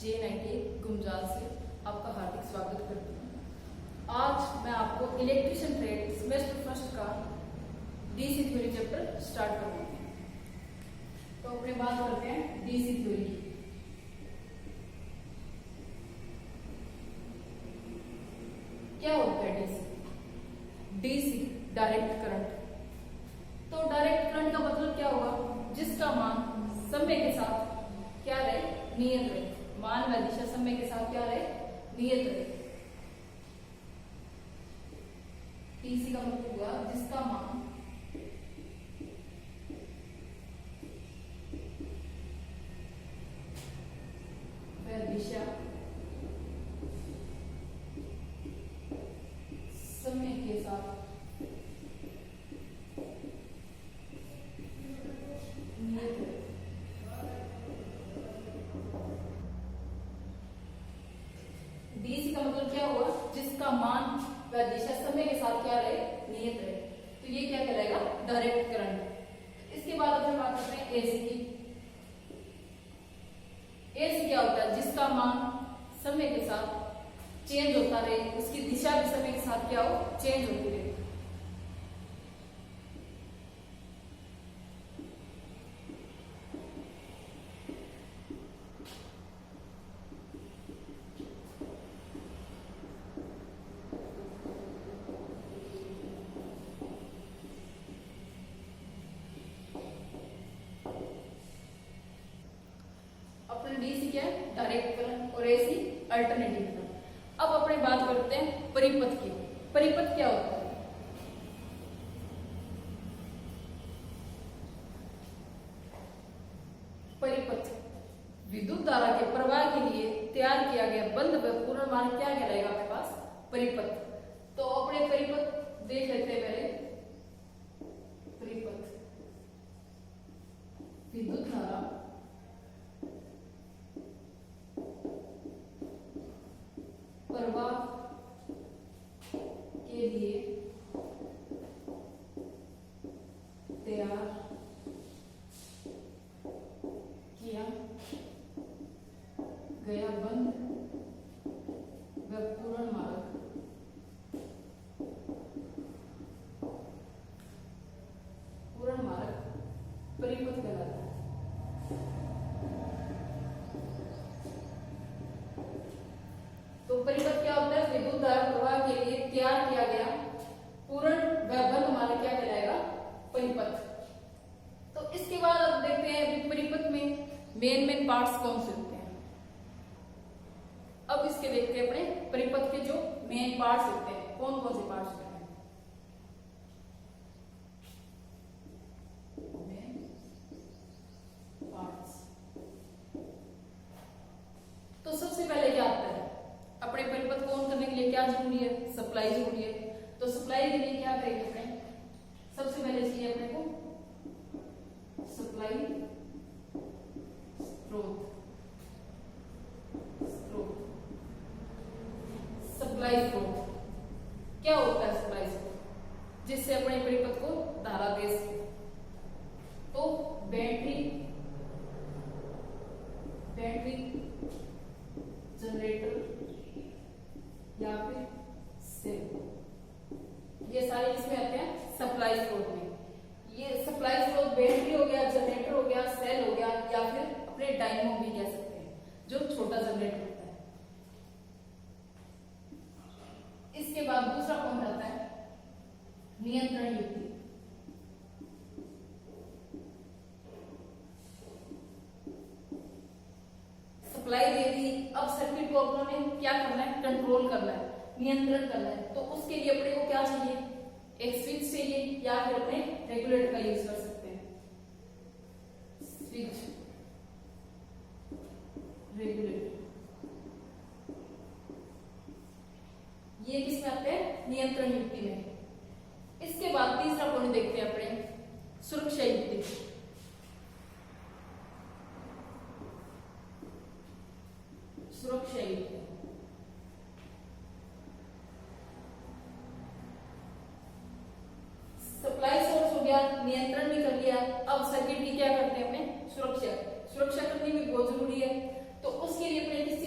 J98 गुमजाल से आपका हार्दिक स्वागत करती हूँ। आज मैं आपको इलेक्ट्रिशियन ट्रेड सेमेस्टर फर्स्ट का डीसी थ्योरी चैप्टर स्टार्ट करूंगी। तो अपने बात करते हैं डीसी थ्योरी की। क्या होता है डीसी? DC direct current. तो डायरेक्ट करंट का मतलब क्या होगा? जिसका मान समय के साथ क्या रहे? नियत रहे। मान व दिशा समय के साथ क्या रहे? नियत रहे। डीसी का मतलब हुआ जिसका मान व दिशा समय के साथ नियत रहे। डीसी का मतलब क्या हुआ? जिसका मान व दिशा समय के साथ क्या रहे? नियत रहे। तो ये क्या कहलाएगा? Direct current. इसके बाद अपने बात करते हैं एसी की। एसी क्या होता है? जिसका मान समय के साथ चेंज होता रहे, उसकी दिशा भी समय के साथ क्या हो? चेंज होती रहे। डीसी क्या है? डायरेक्ट करंट और एसी अल्टरनेटिव करंट। अब अपने बात करते हैं परिपथ की। परिपथ क्या होता है? परिपथ विद्युत धारा के प्रवाह के लिए तैयार किया गया बंद व पूर्ण मार्ग क्या कहलाएगा आपके पास? परिपथ। तो अपने परिपथ देख लेते हैं पहले। परिपथ विद्युत धारा प्रवाह के लिए तैयार किया गया बंद व पूर्ण मार्ग परिपथ कहलाता है। तो परिपथ क्या होता है? विद्युत धारा प्रवाह के लिए तैयार किया गया पूर्ण व बंद मार्ग क्या कहलाएगा? परिपथ। तो इसके बाद अब देखते हैं परिपथ में मेन पार्ट्स कौन से होते हैं। अब इसके देखते हैं अपने परिपथ के जो मेन पार्ट्स होते हैं, कौन कौन से पार्ट्स होते हैं। तो सबसे पहले क्या आता है? अपने परिपथ को ऑन करने के लिए क्या जरूरी है? सप्लाई जरूरी है। तो सप्लाई के लिए क्या करेंगे अपने? सबसे पहले चाहिए अपने को सप्लाई स्रोत। सप्लाई स्रोत क्या होता है? सप्लाई स्रोत जिससे अपने परिपथ को धारा दे सके। तो बैटरी जनरेटर या फिर सेल, ये सारे किसमें आते हैं? सप्लाई स्रोत में। ये सप्लाई स्रोत बैटरी हो गया, जनरेटर हो गया, सेल हो गया, या फिर अपने डायनेमो भी कह सकते हैं, जो छोटा जनरेटर होता है। इसके बाद दूसरा कौन आता है? नियंत्रण युक्ति। सप्लाई दे दी, अब सर्किट को अपने क्या करना है? कंट्रोल करना है, नियंत्रण करना है। तो उसके लिए अपने को क्या चाहिए? एक स्विच चाहिए, या फिर अपने रेगुलेटर का यूज कर सकते हैं। स्विच, रेगुलेटर, ये किसमें आते हैं? नियंत्रण युक्ति में। इसके बाद तीसरा पॉइंट देखते हैं अपने सुरक्षा युक्ति। सुरक्षा युक्ति सप्लाई सोर्स हो गया, नियंत्रण भी कर लिया, अब सर्किट की क्या करते हैं? अपने सुरक्षा करनी भी बहुत जरूरी है। तो उसके लिए अपने किस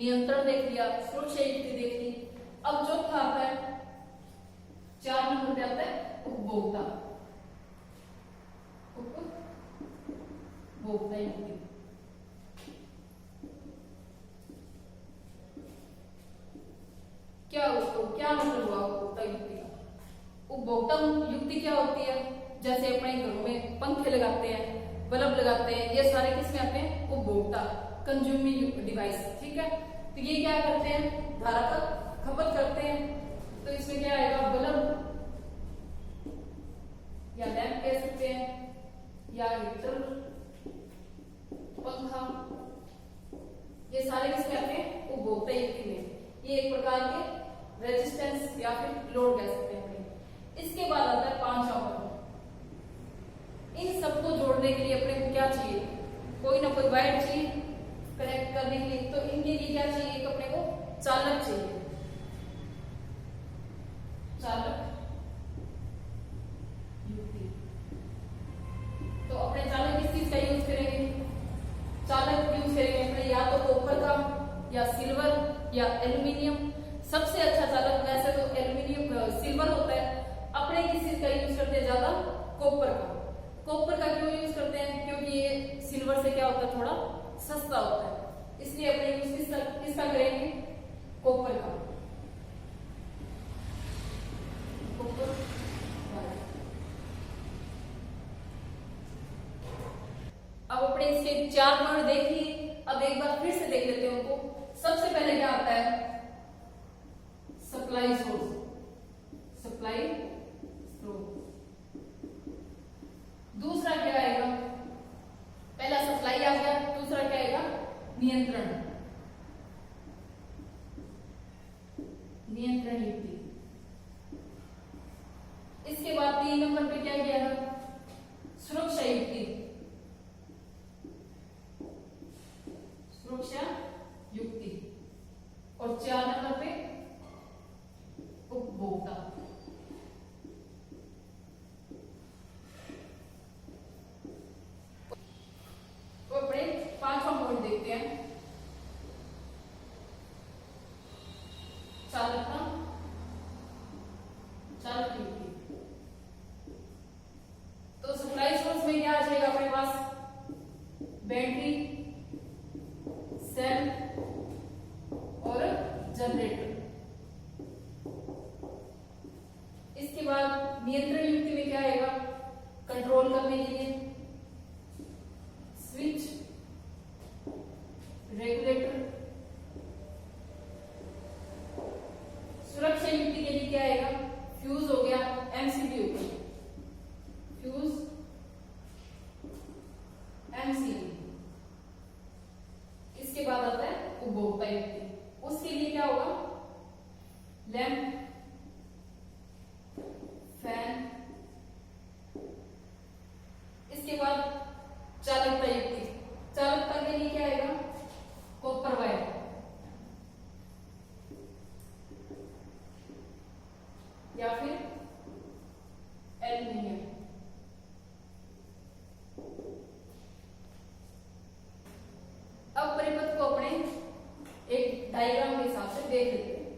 नियंत्रण देख लिया, सुरक्षा युक्ति देख ली। अब चौथा आता है, 4 नंबर पे आता है उपभोक्ता, उपभोक्ता युक्ति। क्या मतलब हुआ उपभोक्ता युक्ति का? उपभोक्ता युक्ति क्या होती है? जैसे अपने घरों में पंखे लगाते हैं, बल्ब लगाते हैं, ये सारे किसमें आते हैं? उपभोक्ता, कंज्यूमिंग डिवाइस, ठीक है। तो ये क्या करते हैं? धारा का खपत करते हैं। तो इसमें क्या आएगा? बल्ब या लैंप कह सकते हैं, या हीटर, पंखा, ये सारे किसमें आते हैं? उपभोक्ता युक्ति में। ये एक प्रकार के रेजिस्टेंस या फिर लोड कह सकते हैं अपने। इसके बाद आता है 5वां पॉइंट। इन सबको जोड़ने के लिए अपने को क्या चाहिए? कोई ना कोई वायर चाहिए कनेक्ट करने के लिए। तो इनके लिए क्या चाहिए? एक अपने को चालक चाहिए, चालक युक्ति। तो अपने चालक किस चीज का यूज करेंगे? चालक यूज करेंगे अपने या तो कॉपर का, या सिल्वर, या एल्यूमिनियम। सबसे अच्छा चालक वैसे तो एल्यूमिनियम सिल्वर होता है। अपने किस चीज का यूज करते हैं ज्यादा? कॉपर का। कॉपर का क्यों यूज करते हैं? क्योंकि ये सिल्वर से क्या होता है? थोड़ा सस्ता होता है, इसलिए अपने यूज किसका करेंगे? कॉपर का, कॉपर। अब अपने इसके 4 पॉइंट देख लिए। अब एक बार फिर से देख लेते हैं उनको। सबसे पहले क्या आता है? सप्लाई सोर्स, सप्लाई स्रोत। दूसरा क्या आएगा? पहला सप्लाई आ गया, दूसरा क्या आएगा? नियंत्रण, नियंत्रण युक्ति। इसके बाद 3 नंबर पे क्या गया है? सुरक्षा युक्ति, सुरक्षा युक्ति। और 4 नंबर पे उपभोक्ता। तो अपने 5वां पॉइंट देखते हैं, चालकता, चालक युक्ति। तो सप्लाई सोर्स में क्या आ जाएगा अपने पास? बैटरी, सेल और जनरेटर। इसके बाद नियंत्रण युक्ति में क्या आएगा? कंट्रोल करने के लिए स्विच, रेगुलेटर। सुरक्षा युक्ति के लिए क्या आएगा? फ्यूज हो गया, एमसीबी हो गया, फ्यूज, एमसीबी। इसके बाद आता है उपभोक्ता युक्ति। उसके लिए क्या होगा? Lamp, fan. इसके बाद चालकता युक्ति। चालकता के लिए क्या आएगा? कॉपर वायर, या फिर एल्यूमिनियम। अब परिपथ को अपने एक डायग्राम के हिसाब से देख लेते हैं।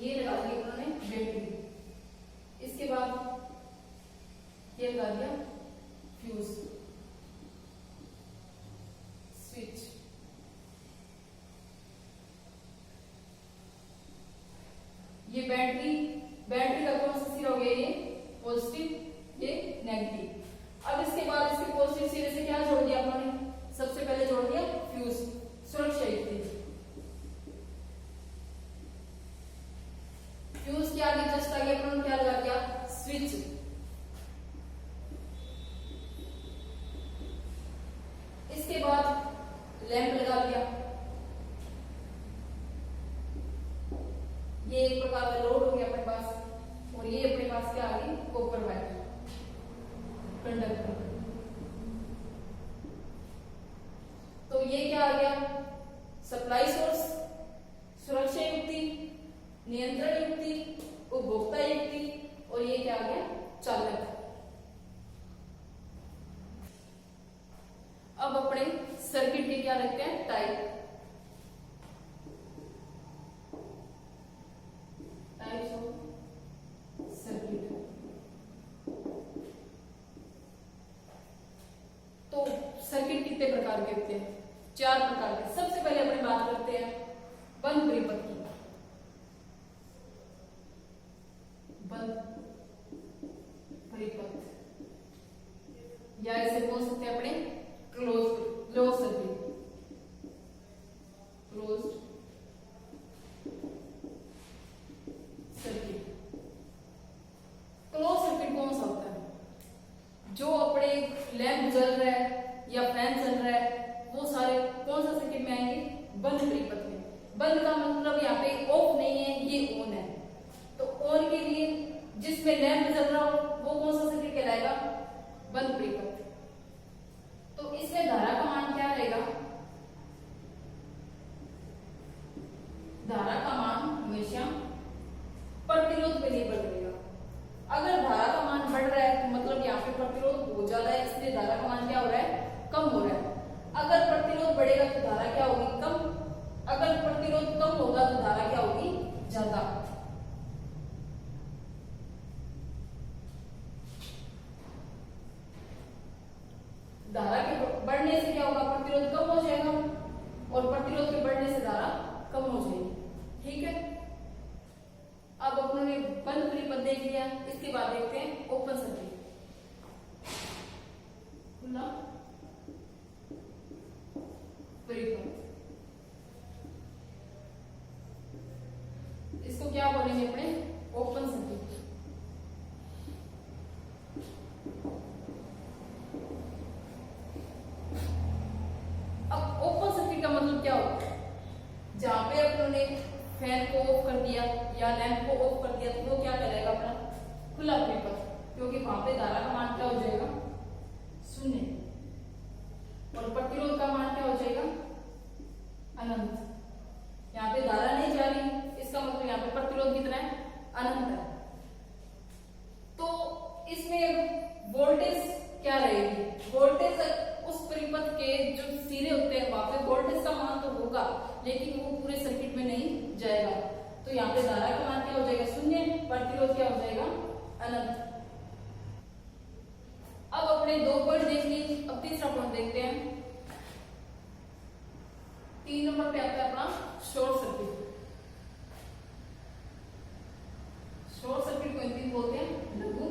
ये लगा दिया उन्होंने बैटरी, इसके बाद ये लगा दिया फ्यूज, स्विच। ये बैटरी का कौन सा सिरा हो गया? ये पॉजिटिव, ये नेगेटिव। अब इसके बाद इसके पॉजिटिव सिरे से क्या जोड़ दिया आपने? सबसे पहले जोड़ दिया फ्यूज, सुरक्षा युक्ति। फ्यूज के आगे जस्ट आगे अपन क्या लगा दिया? स्विच। इसके बाद लैंप लगा दिया। ये एक प्रकार का लोड हो गया अपने पास। और ये अपने पास क्या आ गई? Copper wire, conductor. तो ये क्या आ गया? सप्लाई सोर्स, सुरक्षा युक्ति, नियंत्रण युक्ति, उपभोक्ता युक्ति, और ये क्या आ गया? चालक। अब अपने क्या देखते हैं, टाइप, टाइप्स ऑफ सर्किट। तो सर्किट कितने प्रकार के होते हैं, 4 प्रकार के। सबसे पहले अपने बात करते हैं बंद परिपथ की। बंद परिपथ या इसे बोल सकते हैं अपने close circuit, close circuit. Close circuit कौन सा होता है, जो अपने लैंप जल रहा है या फैन चल रहा है, वो सारे कौन सा सर्किट में आएंगे, बंद परिपथ में। बंद का मतलब यहाँ पे ऑफ नहीं है, ये ऑन है। तो ऑन के लिए जिसमें लैंप जल रहा हो वो कौन सा सर्किट कहलाएगा, बंद परिपथ। तो इसमें धारा का मान क्या रहेगा, धारा का मान हमेशा प्रतिरोध पे निर्भर करेगा। अगर धारा का मान बढ़ रहा है तो मतलब यहाँ पे प्रतिरोध बहुत ज्यादा है, इसलिए धारा का मान क्या हो रहा है, कम हो रहा है। अगर प्रतिरोध बढ़ेगा तो धारा क्या होगी, कम। अगर प्रतिरोध कम होगा तो धारा क्या होगी, ज्यादा। धारा के बढ़ने से क्या होगा, प्रतिरोध कम हो जाएगा, और प्रतिरोध के बढ़ने से धारा कम हो जाएगी। ठीक है, अब अपने बंद परिपथ देख लिया। इसके बाद देखते हैं ओपन सर्किट, खुला परिपथ। इसको क्या बोलेंगे अपने, ओपन सर्किट। अब ओपन सर्किट का मतलब क्या होता है, जहां पे अपने फैन को ऑफ कर दिया या लैंप को ऑफ कर दिया तो वो क्या कहलाएगा, अपना खुला परिपथ, क्योंकि वहां पे धारा का मान क्या हो जाएगा, 0, और प्रतिरोध का मान क्या हो जाएगा, अनंत। यहाँ पे धारा नहीं जा रही, इसका मतलब यहाँ पे प्रतिरोध कितना है, अनंत है। तो इसमें वोल्टेज क्या रहेगी, वोल्टेज उस परिपथ के जो सिरे होते हैं वहां पे वोल्टेज का मान तो होगा, लेकिन वो पूरे सर्किट में नहीं जाएगा। तो यहाँ पे धारा का मान क्या हो जाएगा, 0, प्रतिरोध क्या हो जाएगा, अनंत। अब अपने 2 पॉइंट देख लिए, अब तीसरा पॉइंट देखते हैं। 3 नंबर पे आता है अपना शॉर्ट सर्किट। शॉर्ट सर्किट को हिंदी बोलते हैं लघु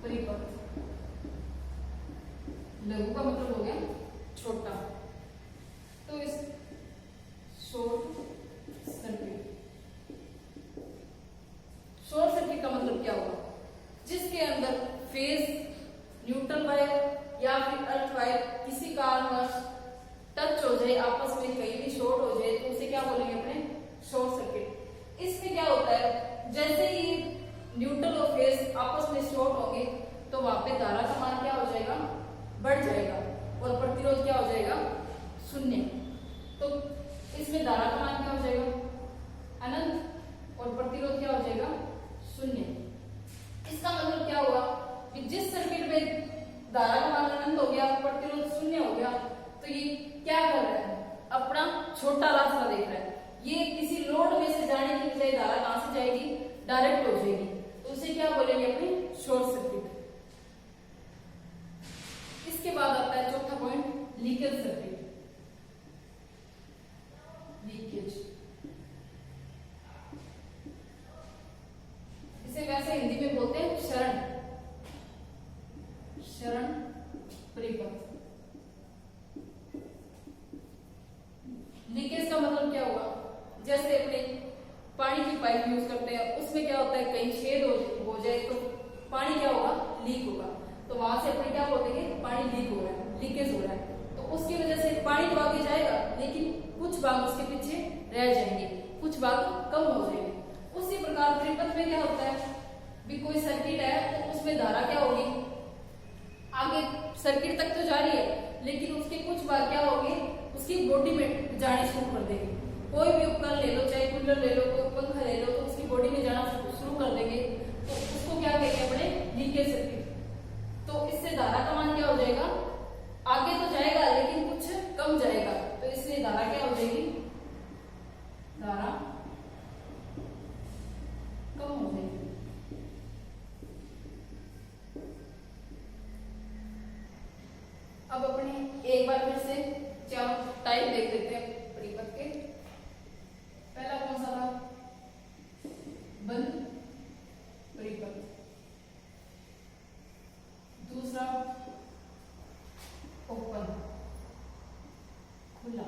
परिपथ। लघु का मतलब हो गया छोटा। तो इस शॉर्ट सर्किट, शॉर्ट सर्किट का मतलब क्या होगा, जिसके अंदर फेज, न्यूट्रल वायर या फिर अर्थ वायर किसी कारणवश टच हो जाए, आपस में कहीं भी शॉर्ट हो जाए, तो उसे क्या बोलेंगे अपने, शॉर्ट सर्किट। इसमें क्या होता है, जैसे ही न्यूट्रल और फेज आपस में शॉर्ट होंगे तो वहां पे धारा का मान क्या हो जाएगा, बढ़ जाएगा, और प्रतिरोध क्या हो जाएगा, 0। तो इसमें धारा का मान क्या हो जाएगा, अनंत, और प्रतिरोध क्या हो जाएगा, 0। इसका मतलब क्या हुआ कि जिस सर्किट में धारा का मान अनंत हो गया, प्रतिरोध 0 हो गया, तो ये क्या कर रहा है, अपना छोटा रास्ता देख रहा है। ये किसी लोड में से जाने की बजाय धारा कहां से जाएगी, डायरेक्ट हो जाएगी, तो उसे क्या बोलेंगे अपने, शॉर्ट सर्किट। इसके बाद आता है चौथा पॉइंट, लीकेज सर्किट। लीकेज, इसे वैसे हिंदी में बोलते हैं शरण, शरण परिपथ। लीकेज का मतलब क्या हुआ, जैसे अपने पानी की पाइप यूज करते हैं, उसमें क्या होता है, कहीं छेद हो जाए तो पानी क्या होगा, लीक होगा। तो वहां से अपने क्या बोलेंगे, पानी लीक हो रहा है, लीकेज हो रहा है। तो उसकी वजह से पानी तो आगे जाएगा, लेकिन कुछ भाग उसके पीछे रह जाएंगे, कुछ भाग कम हो जाएंगे। उसी प्रकार परिपथ में क्या होता है, भी कोई सर्किट है तो उसमें धारा क्या होगी, आगे सर्किट तक तो जा रही है, लेकिन उसके कुछ भाग क्या होंगे, उसकी बॉडी में जाने शुरू कर देंगे। कोई भी उपकरण ले लो, चाहे कूलर ले लो, कोई पंखा ले लो, तो उसकी बॉडी में जाना शुरू कर देंगे, तो उसको क्या कहेंगे अपने, लीकेज सर्किट। तो इससे धारा का मान क्या हो जाएगा, आगे तो जाएगा लेकिन कुछ कम जाएगा, तो इसलिए धारा क्या हो जाएगी, धारा कम हो जाएगी। अब अपने एक बार फिर से चार टाइप देख लेते हैं परिपथ के। पहला कौन सा था, बंद परिपथ। दूसरा ओपन, खुला,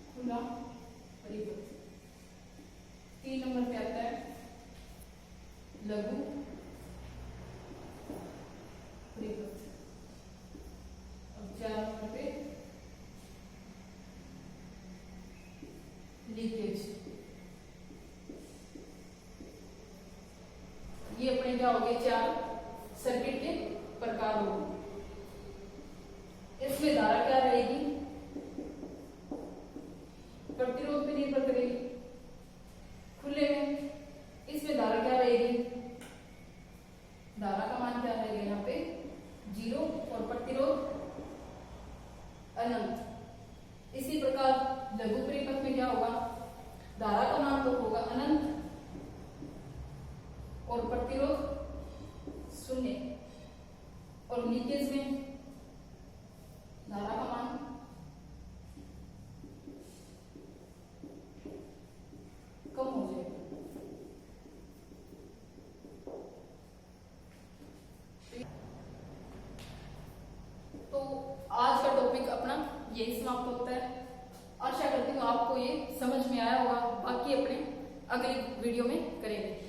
खुला परिपथ। 3 नंबर पे आता है लघु परिपथ। अब 4 नंबर पे लीकेज। ये अपने क्या हो गए, 4 सर्किट के प्रकार हो। इसमें धारा क्या रहेगी, प्रतिरोध पे निर्भर करेगी। खुले में इसमें धारा क्या रहेगी, धारा का मान क्या रहेगा यहाँ पे 0 और प्रतिरोध अनंत। इसी प्रकार लघु परिपथ में क्या होगा, धारा का मान तो होगा अनंत और प्रतिरोध 0, और लीकेज में धारा का मान कम हो जाएगा। तो आज का टॉपिक अपना यही समाप्त होता है। आशा करती हूँ आपको ये समझ में आया होगा। बाकी अपने अगली वीडियो में करेंगे।